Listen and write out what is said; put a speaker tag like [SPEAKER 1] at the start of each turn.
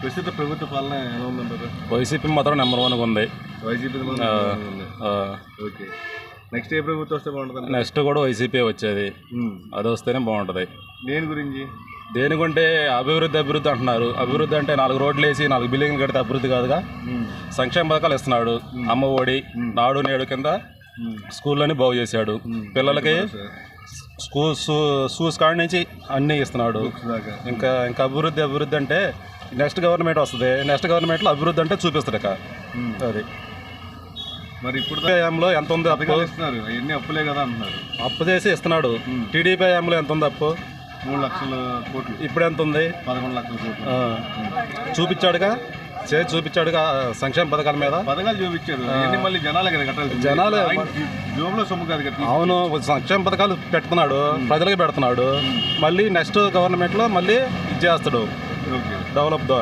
[SPEAKER 1] ప్రస్తుత ప్రభుత్వ పాలన ఎలా ఉందంటారు?
[SPEAKER 2] వైసీపీ మాత్రం నెంబర్ 1 ఉంది.
[SPEAKER 1] YCP okay. నెక్స్ట్ ఏ ప్రభుత్వం వస్తే బాగుంటుంది?
[SPEAKER 2] నెక్స్ట్ కూడా వైసీపీ వచ్చేది, అది వస్తేనే బాగుంటుంది.
[SPEAKER 1] దేని గురించి?
[SPEAKER 2] దేనికంటే అభివృద్ధి అంటున్నారు. అభివృద్ధి అంటే 4 రోడ్లు వేసి 4 బిల్డింగ్లు కడితే అభివృద్ధి కాదుగా. సంక్షేమ పథకాలు ఇస్తున్నాడు. అమ్మ ఒడి, నాడు నేడు కింద స్కూళ్ళని బాగు చేశాడు. పిల్లలకి షూస్ కాడ నుంచి అన్నీ ఇస్తున్నాడు. ఇంకా అభివృద్ధి అంటే నెక్స్ట్ గవర్నమెంట్ వస్తుంది. నెక్స్ట్ గవర్నమెంట్లో అభివృద్ధి అంటే చూపిస్తాడు ఇక. అది
[SPEAKER 1] మరి ఇప్పుడు
[SPEAKER 2] హయాంలో ఎంత ఉంది అప్పు?
[SPEAKER 1] ఇస్తున్నారు, అవన్నీ అప్పులే కదా అంటున్నారు.
[SPEAKER 2] అప్పు చేసి ఇస్తున్నాడు. టీడీపీ హయాంలో ఎంత ఉంది అప్పు?
[SPEAKER 1] 3 లక్షల కోట్లు.
[SPEAKER 2] ఇప్పుడు ఎంత ఉంది?
[SPEAKER 1] 11 లక్షల కోట్లు.
[SPEAKER 2] చూపించాడుగా సంక్షేమ పథకాల మీద.
[SPEAKER 1] పథకాలు చూపించారు, మళ్ళీ జనాలే కదా కట్టాలి.
[SPEAKER 2] జనాలే
[SPEAKER 1] జోబులో సొమ్ము కాదు కదా.
[SPEAKER 2] అవును, సంక్షేమ పథకాలు పెడుతున్నాడు, ప్రజలకు పెడుతున్నాడు. మళ్ళీ నెక్స్ట్ గవర్నమెంట్లో మళ్ళీ ఇది చేస్తాడు డెవలప్ ద్వారా.